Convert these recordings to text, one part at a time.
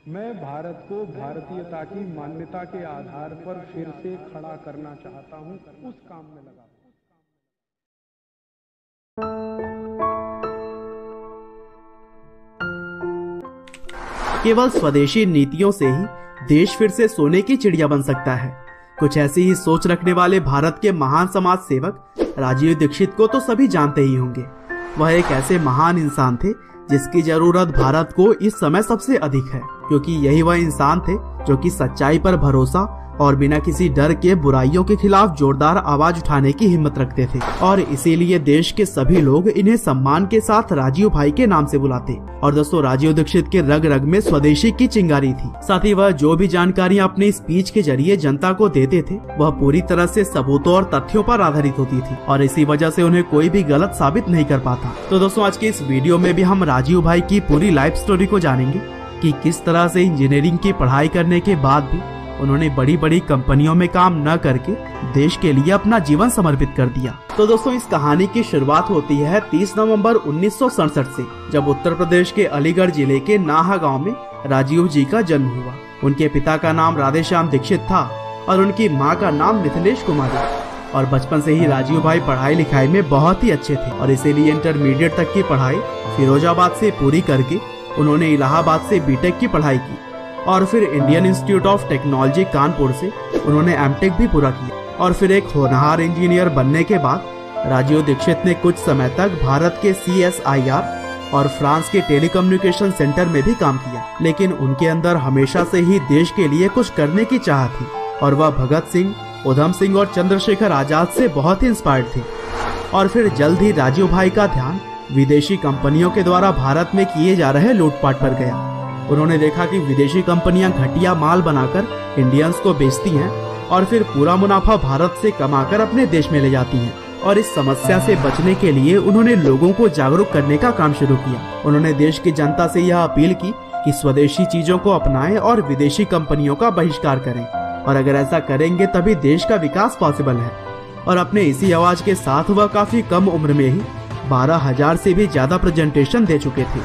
मैं भारत को भारतीयता की मान्यता के आधार पर फिर से खड़ा करना चाहता हूं, उस काम में लगा। केवल स्वदेशी नीतियों से ही देश फिर से सोने की चिड़िया बन सकता है। कुछ ऐसी ही सोच रखने वाले भारत के महान समाज सेवक राजीव दीक्षित को तो सभी जानते ही होंगे। वह एक ऐसे महान इंसान थे जिसकी जरूरत भारत को इस समय सबसे अधिक है, क्योंकि यही वह इंसान थे जो कि सच्चाई पर भरोसा और बिना किसी डर के बुराइयों के खिलाफ जोरदार आवाज उठाने की हिम्मत रखते थे। और इसीलिए देश के सभी लोग इन्हें सम्मान के साथ राजीव भाई के नाम से बुलाते। और दोस्तों, राजीव दीक्षित के रग रग में स्वदेशी की चिंगारी थी। साथ ही वह जो भी जानकारियां अपने स्पीच के जरिए जनता को देते थे वह पूरी तरह से सबूतों और तथ्यों पर आधारित होती थी, और इसी वजह से उन्हें कोई भी गलत साबित नहीं कर पाता। तो दोस्तों, आज के इस वीडियो में भी हम राजीव भाई की पूरी लाइफ स्टोरी को जानेंगे कि किस तरह से इंजीनियरिंग की पढ़ाई करने के बाद भी उन्होंने बड़ी बड़ी कंपनियों में काम न करके देश के लिए अपना जीवन समर्पित कर दिया। तो दोस्तों, इस कहानी की शुरुआत होती है 30 नवंबर 1967 से, जब उत्तर प्रदेश के अलीगढ़ जिले के नाहा गांव में राजीव जी का जन्म हुआ। उनके पिता का नाम राधेश्याम दीक्षित था और उनकी मां का नाम मिथिलेश कुमारी। और बचपन से ही राजीव भाई पढ़ाई लिखाई में बहुत ही अच्छे थे, और इसीलिए इंटरमीडिएट तक की पढ़ाई फिरोजाबाद से पूरी करके उन्होंने इलाहाबाद से बीटेक की पढ़ाई की, और फिर Indian institute of technology Kanpur से उन्होंने एमटेक भी पूरा किया। और फिर एक होनहार इंजीनियर बनने के बाद राजीव दीक्षित ने कुछ समय तक भारत के CSIR और फ्रांस के टेलीकम्युनिकेशन सेंटर में भी काम किया। लेकिन उनके अंदर हमेशा से ही देश के लिए कुछ करने की चाह थी, और वह भगत सिंह, उधम सिंह और चंद्रशेखर आजाद से बहुत ही इंस्पायर्ड थे। और फिर जल्द ही राजीव भाई का ध्यान विदेशी कंपनियों के द्वारा भारत में किए जा रहे लूटपाट पर गया। उन्होंने देखा कि विदेशी कंपनियां घटिया माल बनाकर इंडियंस को बेचती हैं और फिर पूरा मुनाफा भारत से कमाकर अपने देश में ले जाती हैं। और इस समस्या से बचने के लिए उन्होंने लोगों को जागरूक करने का काम शुरू किया। उन्होंने देश की जनता से यह अपील की कि स्वदेशी चीजों को अपनाएं और विदेशी कंपनियों का बहिष्कार करें, और अगर ऐसा करेंगे तभी देश का विकास पॉसिबल है। और अपने इसी आवाज के साथ वह काफी कम उम्र में ही 12,000 से भी ज्यादा प्रेजेंटेशन दे चुके थे,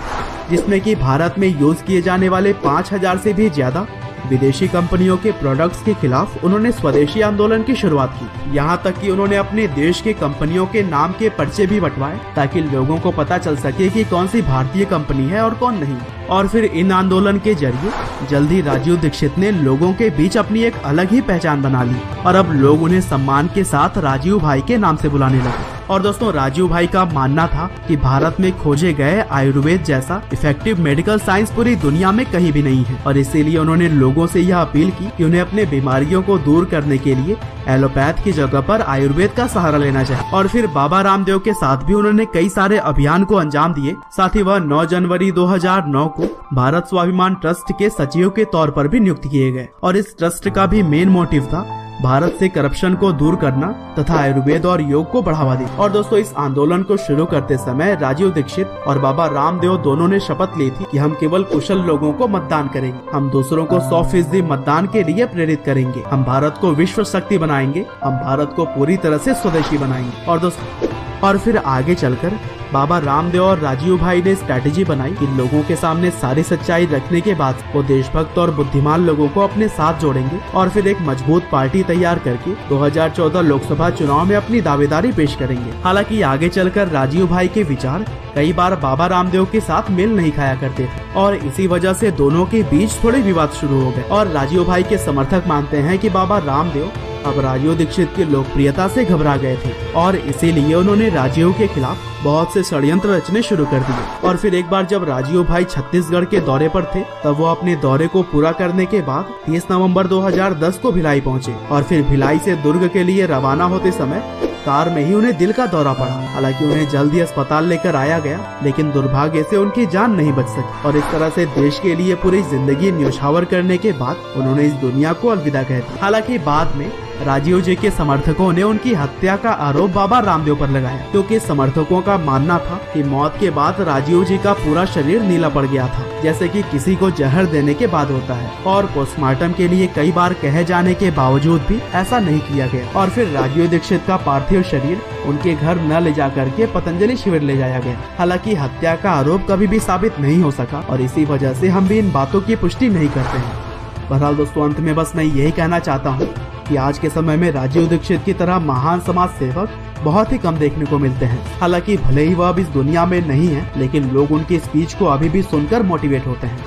जिसमें कि भारत में यूज किए जाने वाले 5,000 से भी ज्यादा विदेशी कंपनियों के प्रोडक्ट्स के खिलाफ उन्होंने स्वदेशी आंदोलन की शुरुआत की। यहाँ तक कि उन्होंने अपने देश के कंपनियों के नाम के पर्चे भी बंटवाए, ताकि लोगों को पता चल सके कि कौन सी भारतीय कंपनी है और कौन नहीं। और फिर इन आंदोलन के जरिए जल्द ही राजीव दीक्षित ने लोगों के बीच अपनी एक अलग ही पहचान बना ली, और अब लोग उन्हें सम्मान के साथ राजीव भाई के नाम से बुलाने लगे। और दोस्तों, राजीव भाई का मानना था कि भारत में खोजे गए आयुर्वेद जैसा इफेक्टिव मेडिकल साइंस पूरी दुनिया में कहीं भी नहीं है, और इसीलिए उन्होंने लोगों से यह अपील की कि उन्हें अपने बीमारियों को दूर करने के लिए एलोपैथ की जगह पर आयुर्वेद का सहारा लेना चाहिए। और फिर बाबा रामदेव के साथ भी उन्होंने कई सारे अभियान को अंजाम दिए। साथ ही वह 9 जनवरी 2009 को भारत स्वाभिमान ट्रस्ट के सचिव के तौर पर भी नियुक्त किए गए, और इस ट्रस्ट का भी मेन मोटिव था भारत से करप्शन को दूर करना तथा आयुर्वेद और योग को बढ़ावा देना। और दोस्तों, इस आंदोलन को शुरू करते समय राजीव दीक्षित और बाबा रामदेव दोनों ने शपथ ली थी कि हम केवल कुशल लोगों को मतदान करेंगे, हम दूसरों को 100% मतदान के लिए प्रेरित करेंगे, हम भारत को विश्व शक्ति बनाएंगे, हम भारत को पूरी तरह से स्वदेशी बनाएंगे। और दोस्तों, और फिर आगे चलकर बाबा रामदेव और राजीव भाई ने स्ट्रैटेजी बनाई कि लोगों के सामने सारी सच्चाई रखने के बाद वो देशभक्त और बुद्धिमान लोगों को अपने साथ जोड़ेंगे, और फिर एक मजबूत पार्टी तैयार करके 2014 लोकसभा चुनाव में अपनी दावेदारी पेश करेंगे। हालांकि आगे चलकर राजीव भाई के विचार कई बार बाबा रामदेव के साथ मेल नहीं खाया करते थे, और इसी वजह से दोनों के बीच थोड़े विवाद शुरू हो गए। और राजीव भाई के समर्थक मानते हैं कि बाबा रामदेव अब राजीव दीक्षित की लोकप्रियता से घबरा गए थे, और इसीलिए उन्होंने राजीव के खिलाफ बहुत से षड्यंत्र रचने शुरू कर दिए। और फिर एक बार जब राजीव भाई छत्तीसगढ़ के दौरे पर थे, तब वो अपने दौरे को पूरा करने के बाद 30 नवंबर 2010 को भिलाई पहुंचे, और फिर भिलाई से दुर्ग के लिए रवाना होते समय कार में ही उन्हें दिल का दौरा पड़ा। हालांकि उन्हें जल्द ही अस्पताल लेकर आया गया, लेकिन दुर्भाग्य से उनकी जान नहीं बच सकी, और इस तरह से देश के लिए पूरी जिंदगी न्योछावर करने के बाद उन्होंने इस दुनिया को अलविदा कह दी। हालांकि बाद में राजीव जी के समर्थकों ने उनकी हत्या का आरोप बाबा रामदेव पर लगाया, क्योंकि समर्थकों का मानना था कि मौत के बाद राजीव जी का पूरा शरीर नीला पड़ गया था, जैसे कि किसी को जहर देने के बाद होता है। और पोस्टमार्टम के लिए कई बार कहे जाने के बावजूद भी ऐसा नहीं किया गया। और फिर राजीव दीक्षित का पार्थिव शरीर उनके घर न ले जाकर के पतंजलि शिविर ले जाया गया। हालांकि हत्या का आरोप कभी भी साबित नहीं हो सका और इसी वजह से हम भी इन बातों की पुष्टि नहीं करते हैं। बहरहाल दोस्तों, अंत में बस मैं यही कहना चाहता हूँ कि आज के समय में राजीव दीक्षित की तरह महान समाज सेवक बहुत ही कम देखने को मिलते हैं। हालांकि भले ही वह अब इस दुनिया में नहीं है, लेकिन लोग उनकी स्पीच को अभी भी सुनकर मोटिवेट होते हैं।